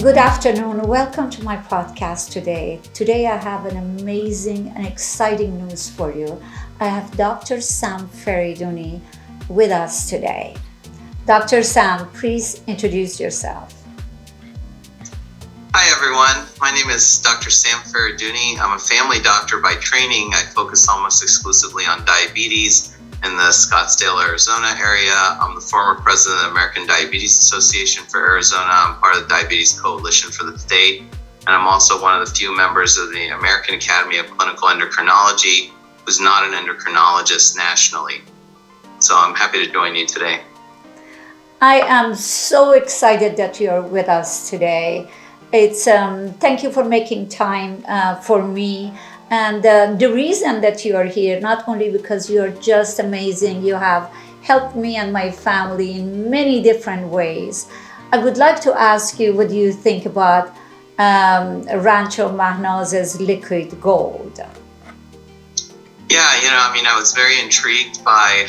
Good afternoon. Welcome to my podcast today. Today I have an amazing and exciting news for you. I have Dr. Sam Fereidouni with us today. Dr. Sam, please introduce yourself. Hi everyone, my name is Dr. Sam Fereidouni. I'm a family doctor by training. I focus almost exclusively on diabetes in the Scottsdale, Arizona area. I'm the former president of the American Diabetes Association for Arizona. I'm part of the Diabetes Coalition for the state. And I'm also one of the few members of the American Academy of Clinical Endocrinology, who's not an endocrinologist nationally. So I'm happy to join you today. I am so excited that you're with us today. Thank you for making time for me. And the reason that you are here, not only because you're just amazing, you have helped me and my family in many different ways. I would like to ask you, what do you think about Rancho Mahnaz's liquid gold? Yeah, I was very intrigued by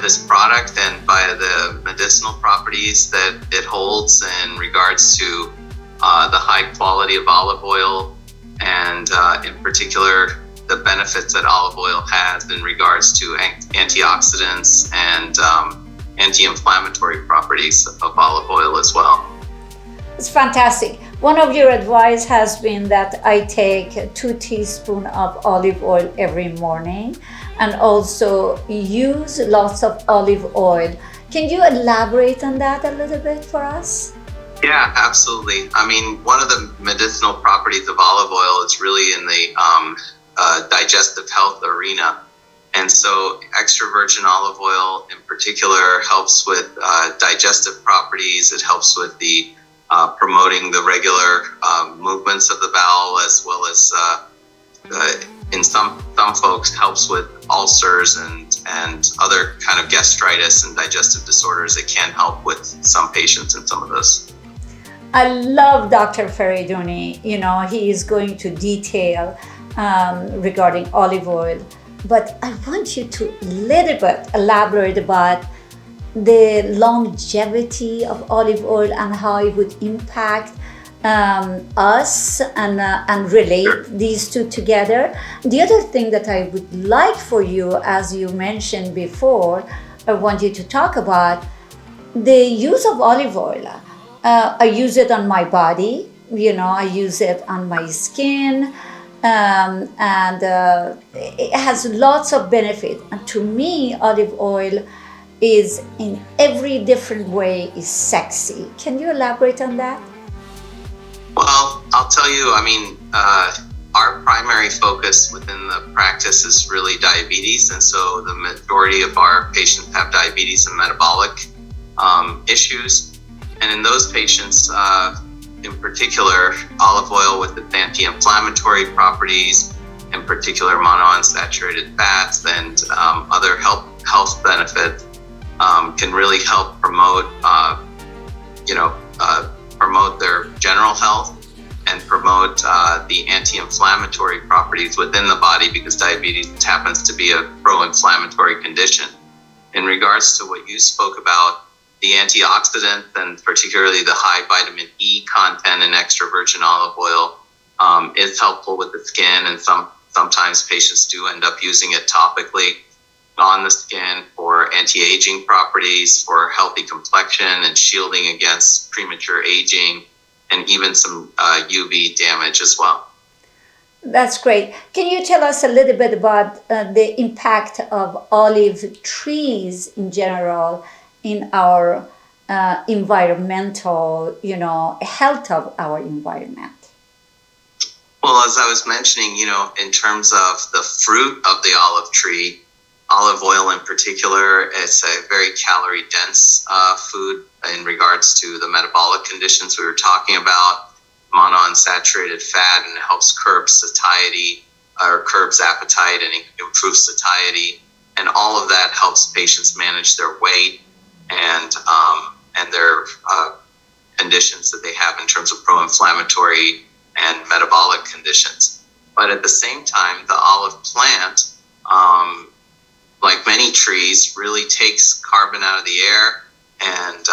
this product and by the medicinal properties that it holds in regards to the high quality of olive oil, and in particular the benefits that olive oil has in regards to antioxidants and anti-inflammatory properties of olive oil as well. It's fantastic. One of your advice has been that I take 2 teaspoons of olive oil every morning and also use lots of olive oil. Can you elaborate on that a little bit for us? Yeah, absolutely. One of the medicinal properties of olive oil is really in the digestive health arena. And so extra virgin olive oil in particular helps with digestive properties. It helps with the promoting the regular movements of the bowel, as well as in some folks helps with ulcers and other kind of gastritis and digestive disorders. It can help with some patients in some of those. I love Dr. Fereidouni. He is going to detail regarding olive oil, but I want you to a little bit elaborate about the longevity of olive oil and how it would impact us and relate these two together. The other thing that I would like for you, as you mentioned before, I want you to talk about the use of olive oil. I use it on my body, I use it on my skin, and it has lots of benefit. And to me, olive oil is in every different way is sexy. Can you elaborate on that? Well, I'll tell you, our primary focus within the practice is really diabetes. And so the majority of our patients have diabetes and metabolic issues. And in those patients, in particular, olive oil with its anti-inflammatory properties, in particular monounsaturated fats and other health benefits, can really help promote their general health and promote the anti-inflammatory properties within the body, because diabetes happens to be a pro-inflammatory condition. In regards to what you spoke about, the antioxidants and particularly the high vitamin E content in extra virgin olive oil is helpful with the skin, and sometimes patients do end up using it topically on the skin for anti-aging properties, for healthy complexion and shielding against premature aging, and even some UV damage as well. That's great. Can you tell us a little bit about the impact of olive trees in general in our environmental, health of our environment? Well, as I was mentioning, in terms of the fruit of the olive tree, olive oil in particular, it's a very calorie-dense food in regards to the metabolic conditions we were talking about, monounsaturated fat, and it helps curb satiety or curbs appetite and improves satiety. And all of that helps patients manage their weight and their conditions that they have in terms of pro-inflammatory and metabolic conditions. But at the same time, the olive plant, like many trees, really takes carbon out of the air and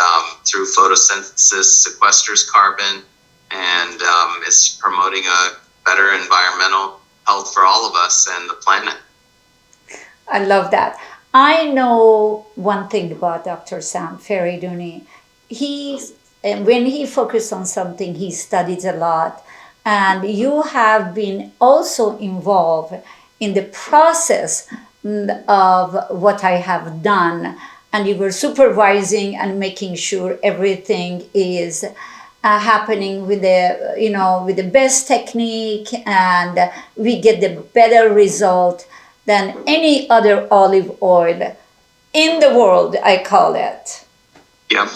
through photosynthesis sequesters carbon, and is promoting a better environmental health for all of us and the planet. I love that. I know one thing about Dr. Sam Fereidouni. And when he focuses on something, he studies a lot. And you have been also involved in the process of what I have done. And you were supervising and making sure everything is happening with the best technique, and we get the better result than any other olive oil in the world, I call it. Yeah,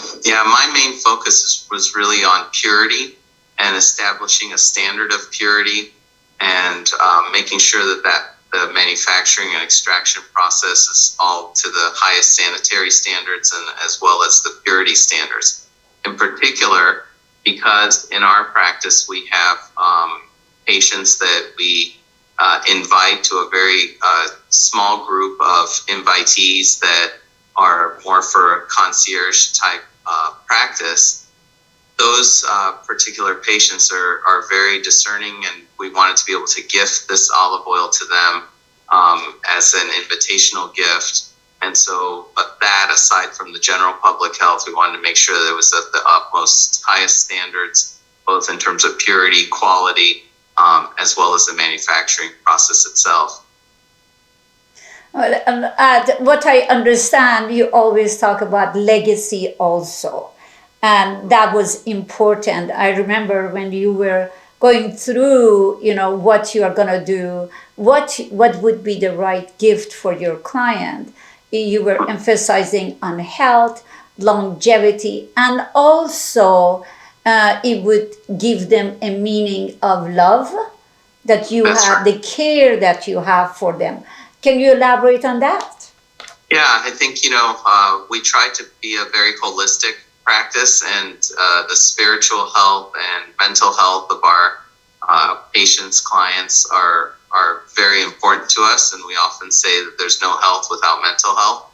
my main focus was really on purity and establishing a standard of purity, and making sure that the manufacturing and extraction process is all to the highest sanitary standards, and as well as the purity standards. In particular, because in our practice we have patients that we invite to a very small group of invitees that are more for a concierge type practice. Those particular patients are very discerning, and we wanted to be able to gift this olive oil to them as an invitational gift. And so that, aside from the general public health, we wanted to make sure that it was at the utmost highest standards, both in terms of purity, quality, as well as the manufacturing process itself. What I understand, you always talk about legacy also. And that was important. I remember when you were going through, what you are going to do, what would be the right gift for your client. You were emphasizing on health, longevity, and also it would give them a meaning of love that you That's have, right. the care that you have for them. Can you elaborate on that? Yeah, I think, we try to be a very holistic practice, and the spiritual health and mental health of our patients, clients are very important to us. And we often say that there's no health without mental health.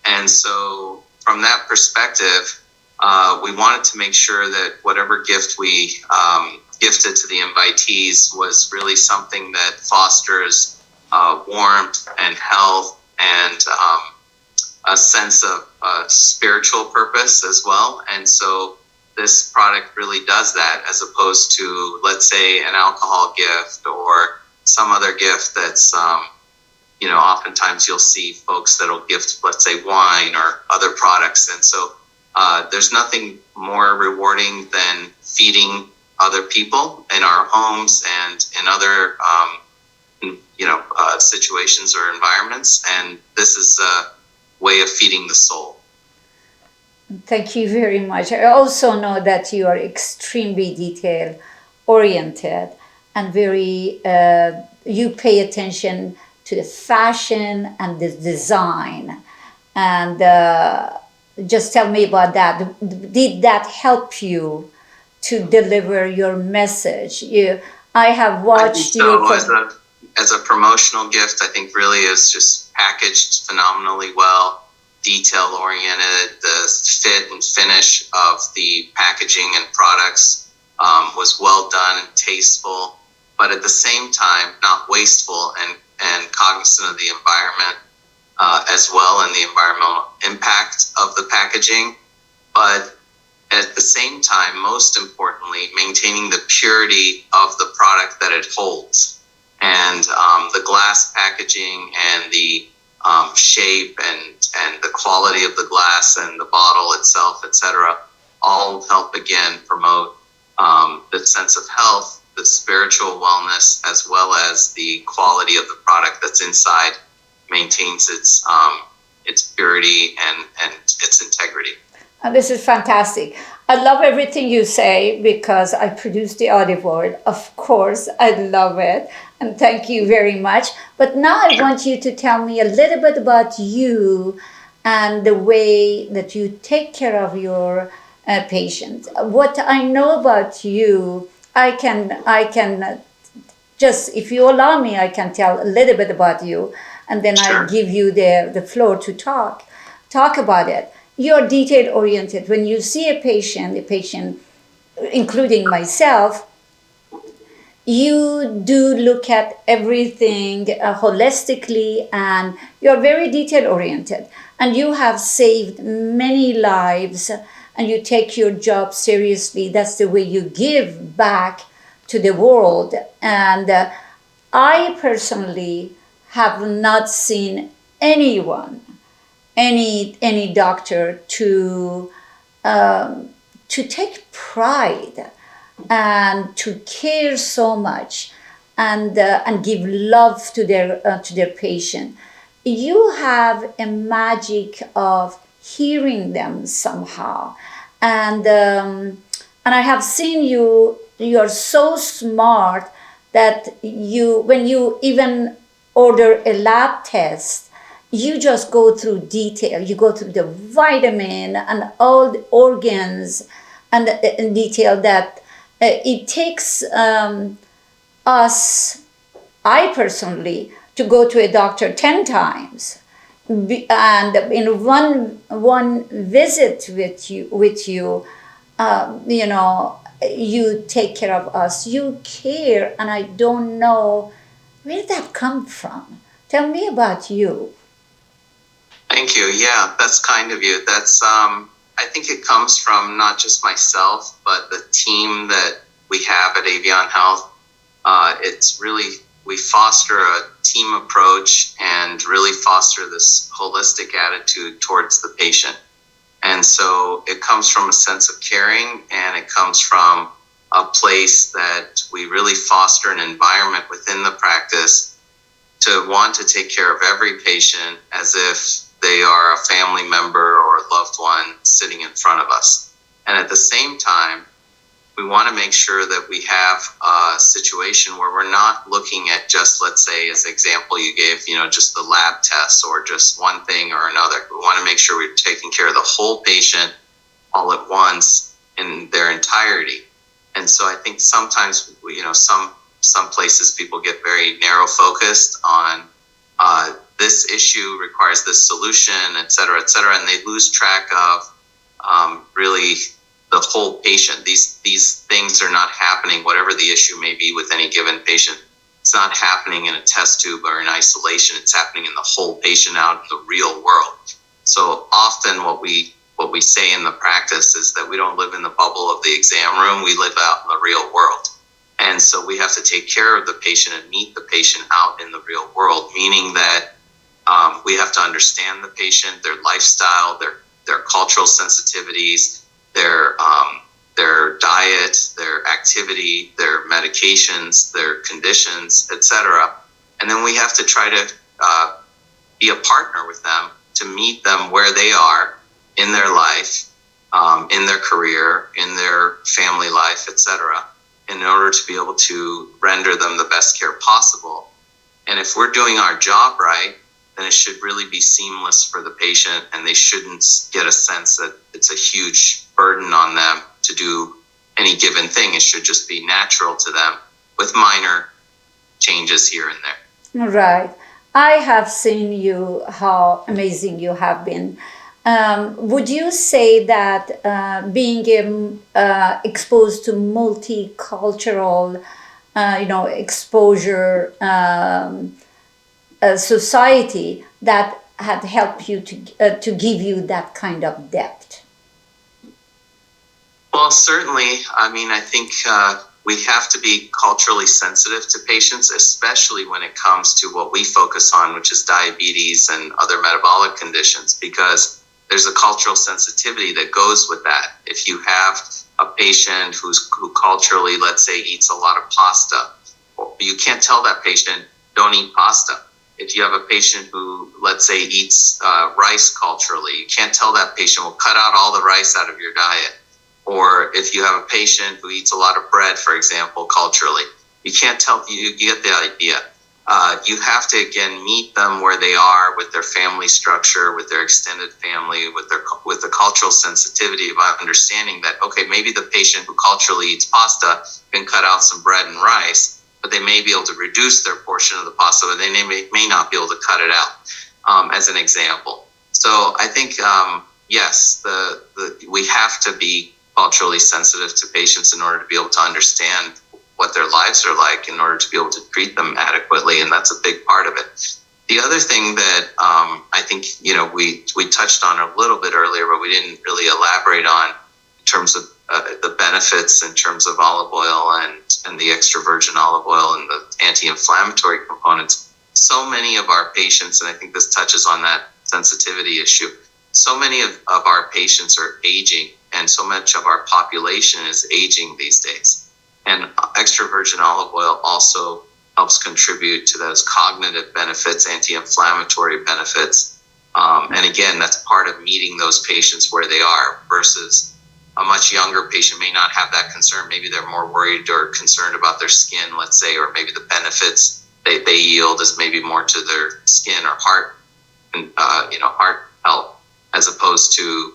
And so from that perspective, we wanted to make sure that whatever gift we gifted to the invitees was really something that fosters warmth and health, and a sense of spiritual purpose as well. And so this product really does that, as opposed to, let's say, an alcohol gift or some other gift that's, oftentimes you'll see folks that'll gift, let's say, wine or other products. And so there's nothing more rewarding than feeding other people in our homes and in other, situations or environments. And this is a way of feeding the soul. Thank you very much. I also know that you are extremely detail oriented and very, you pay attention to the fashion and the design. And just tell me about that. Did that help you to deliver your message? I have watched you. As a promotional gift, I think really is just packaged phenomenally well, detail oriented. The fit and finish of the packaging and products was well done and tasteful, but at the same time not wasteful, and cognizant of the environment as well, and the environmental impact of the packaging. But at the same time, most importantly, maintaining the purity of the product that it holds. And the glass packaging and the shape and the quality of the glass and the bottle itself, etc., all help again promote the sense of health, the spiritual wellness, as well as the quality of the product that's inside maintains its purity and its integrity. This is fantastic. I love everything you say because I produce the olive oil. Of course, I love it. And thank you very much. But now I want you to tell me a little bit about you and the way that you take care of your patients. What I know about you, I can just, if you allow me, I can tell a little bit about you, and then Sure. I give you the floor to talk about it. you're detail oriented. When you see a patient, including myself, you do look at everything holistically, and you're very detail oriented, and you have saved many lives, and you take your job seriously. That's the way you give back to the world. And I personally have not seen anyone, any doctor, to take pride and to care so much, and give love to their patient. You have a magic of hearing them somehow, and I have seen you. You're so smart that you, when you even order a lab test, you just go through detail. You go through the vitamin and all the organs, and in detail that it takes us, I personally, to go to a doctor 10 times. And in one visit with you, you know, you take care of us. You care, and I don't know where did that come from. Tell me about you. Thank you. Yeah, that's kind of you. That's I think it comes from not just myself, but the team that we have at Avion Health. It's really, we foster a team approach and really foster this holistic attitude towards the patient. And so it comes from a sense of caring, and it comes from a place that we really foster an environment within the practice to want to take care of every patient as if they are a family member or a loved one sitting in front of us. And at the same time, we want to make sure that we have a situation where we're not looking at just, let's say, as example you gave, you know, just the lab tests or just one thing or another. We want to make sure we're taking care of the whole patient all at once in their entirety. And so I think sometimes, you know, some places people get very narrow focused on this issue requires this solution, et cetera, and they lose track of really the whole patient. These things are not happening, whatever the issue may be with any given patient. It's not happening in a test tube or in isolation. It's happening in the whole patient out in the real world. So often what we say in the practice is that we don't live in the bubble of the exam room. We live out in the real world. And so we have to take care of the patient and meet the patient out in the real world, meaning that we have to understand the patient, their lifestyle, their cultural sensitivities, their diet, their activity, their medications, their conditions, etc. And then we have to try to be a partner with them to meet them where they are in their life, in their career, in their family life, etc., in order to be able to render them the best care possible. And if we're doing our job right, then it should really be seamless for the patient, and they shouldn't get a sense that it's a huge burden on them to do any given thing. It should just be natural to them with minor changes here and there. Right. I have seen you, how amazing you have been. Would you say that being exposed to multicultural, exposure, society, that had helped you to give you that kind of depth? Well, certainly. I mean, I think we have to be culturally sensitive to patients, especially when it comes to what we focus on, which is diabetes and other metabolic conditions, because there's a cultural sensitivity that goes with that. If you have a patient who culturally, let's say, eats a lot of pasta, you can't tell that patient, don't eat pasta. If you have a patient who, let's say, eats rice culturally, you can't tell that patient, well, cut out all the rice out of your diet. Or if you have a patient who eats a lot of bread, for example, culturally, you can't tell, you get the idea. You have to, again, meet them where they are with their family structure, with their extended family, with the cultural sensitivity of understanding that, okay, maybe the patient who culturally eats pasta can cut out some bread and rice, but they may be able to reduce their portion of the pasta, but they may not be able to cut it out, as an example. So I think yes, we have to be culturally sensitive to patients in order to be able to understand what their lives are like, in order to be able to treat them adequately, and that's a big part of it. The other thing that I think we touched on a little bit earlier, but we didn't really elaborate on in terms of the benefits in terms of olive oil and the extra virgin olive oil and the anti-inflammatory components. So many of our patients, and I think this touches on that sensitivity issue, so many of our patients are aging, and so much of our population is aging these days. And extra virgin olive oil also helps contribute to those cognitive benefits, anti-inflammatory benefits. And again, that's part of meeting those patients where they are, versus a much younger patient may not have that concern. Maybe they're more worried or concerned about their skin, let's say, or maybe the benefits they yield is maybe more to their skin or heart, heart health, as opposed to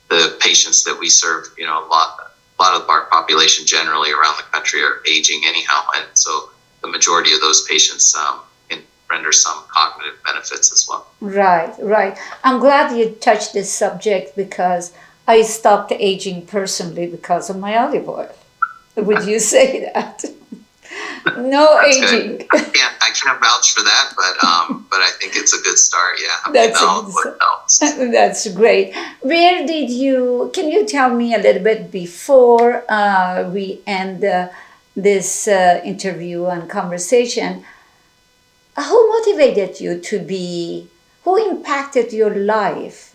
the patients that we serve. A lot of our population generally around the country are aging anyhow, and so the majority of those patients can render some cognitive benefits as well. Right. I'm glad you touched this subject, because I stopped aging personally because of my olive oil. Would you say that? No That's aging. Good. I can't vouch for that, but I think it's a good start. Yeah, That's what else? That's great. Where did you? Can you tell me a little bit before we end this interview and conversation? Who motivated you to be? Who impacted your life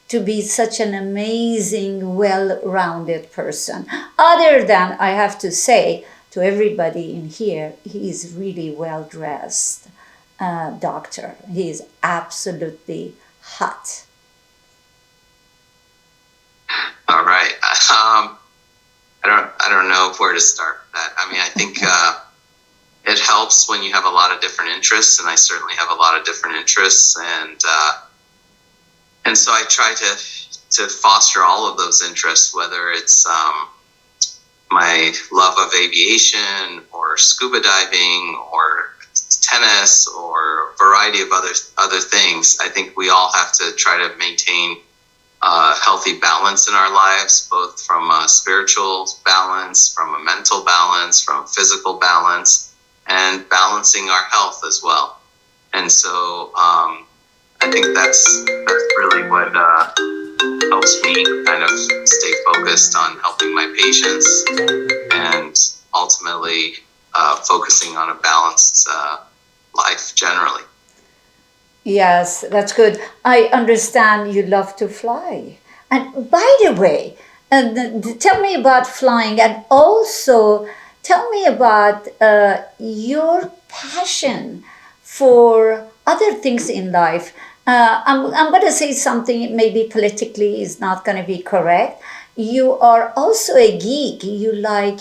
to be such an amazing, well-rounded person? Other than, I have to say to everybody in here, he is really well-dressed doctor. He is absolutely hot. All right. I don't know where to start with that. I mean, I think it helps when you have a lot of different interests, and I certainly have a lot of different interests, and so I try to foster all of those interests, whether it's my love of aviation or scuba diving or tennis or a variety of other things. I think we all have to try to maintain a healthy balance in our lives, both from a spiritual balance, from a mental balance, from a physical balance, and balancing our health as well. And so I think that's really what helps me kind of stay focused on helping my patients, and ultimately focusing on a balanced life generally. Yes, that's good. I understand you love to fly. And by the way, tell me about flying, and also tell me about your passion for other things in life. I'm going to say something maybe politically is not going to be correct. You are also a geek. You like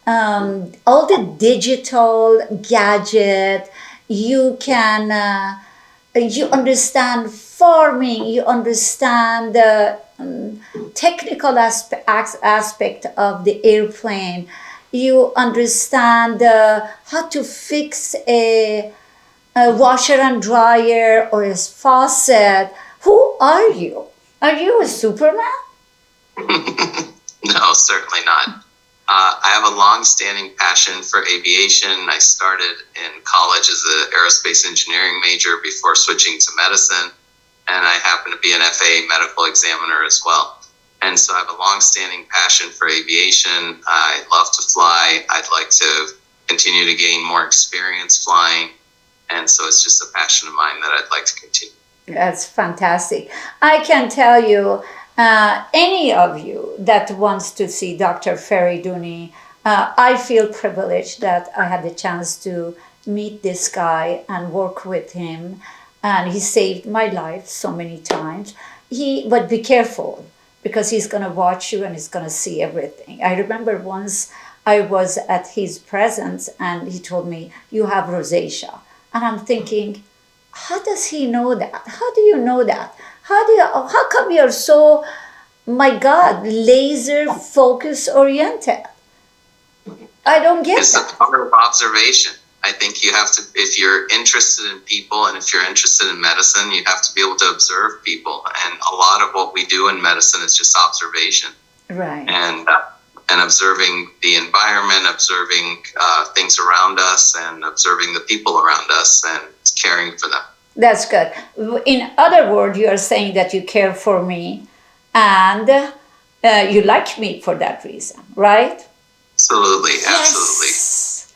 all the digital gadget. You can you understand farming, you understand the technical aspect of the airplane, you understand how to fix a washer and dryer or a faucet. Who are you? Are you a Superman? No, certainly not. I have a long-standing passion for aviation. I started in college as an aerospace engineering major before switching to medicine, and I happen to be an FAA medical examiner as well. And so I have a long-standing passion for aviation. I love to fly. I'd like to continue to gain more experience flying, and so it's just a passion of mine that I'd like to continue. That's fantastic. I can tell you, any of you that wants to see Dr. Fereidouni, I feel privileged that I had the chance to meet this guy and work with him, and he saved my life so many times. But be careful, because he's going to watch you and he's going to see everything. I remember once I was at his presence and he told me, "You have rosacea," and I'm thinking, how does he know that? How do you know that? How come you're so, my God, laser focus oriented? I don't get It's that. the power of observation. I think you have to, if you're interested in people and if you're interested in medicine, you have to be able to observe people. And a lot of what we do in medicine is just observation. Right. And observing the environment, observing things around us, and observing the people around us, and caring for them. That's good. In other words, you are saying that you care for me and you like me for that reason, right? Absolutely, absolutely. Yes.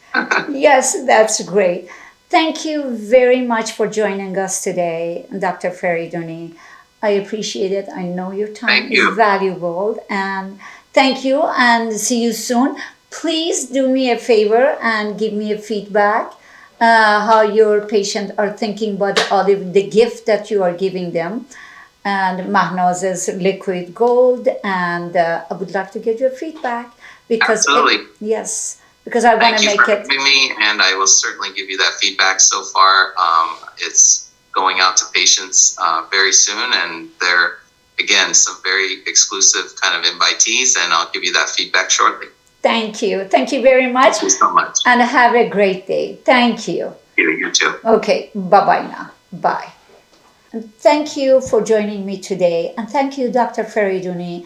Yes, that's great. Thank you very much for joining us today, Dr. Fereidouni. I appreciate it. I know your time is valuable, and thank you, and see you soon. Please do me a favor and give me a feedback how your patients are thinking about the gift that you are giving them, and Mahnaz's liquid gold. And I would like to get your feedback because absolutely. Yes, because I want to make it. Thank you for having me, and I will certainly give you that feedback. So far, it's going out to patients very soon, and they're, again, some very exclusive kind of invitees, and I'll give you that feedback shortly. Thank you. Thank you very much. Thank you so much. And have a great day. Thank you. You too. Okay, bye-bye now. Bye. And thank you for joining me today, and thank you, Dr. Fereidouni,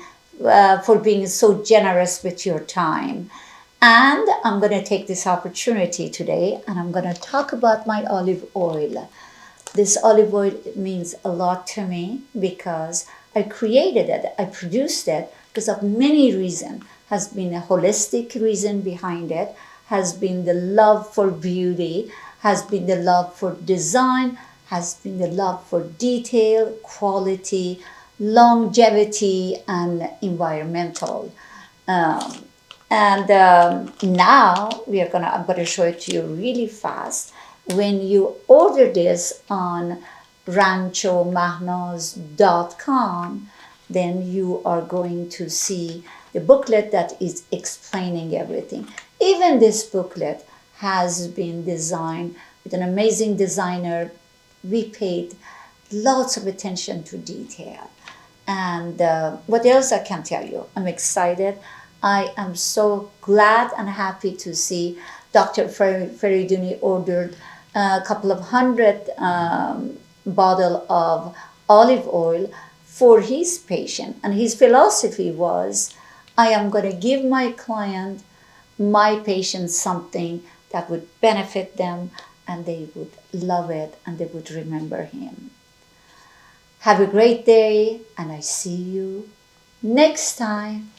for being so generous with your time. And I'm going to take this opportunity today, and I'm going to talk about my olive oil. This olive oil means a lot to me because I created it, I produced it because of many reasons. Has been a holistic reason behind it, has been the love for beauty, has been the love for design, has been the love for detail, quality, longevity, and environmental. Now I'm going to show it to you really fast. When you order this on ranchomahnaz.com, then you are going to see the booklet that is explaining everything. Even this booklet has been designed with an amazing designer. We paid lots of attention to detail. And what else I can tell you? I'm excited. I am so glad and happy to see Dr. Fereidouni ordered a couple of hundred bottles of olive oil for his patient. And his philosophy was, I am going to give my client, my patients, something that would benefit them, and they would love it, and they would remember him. Have a great day, and I see you next time.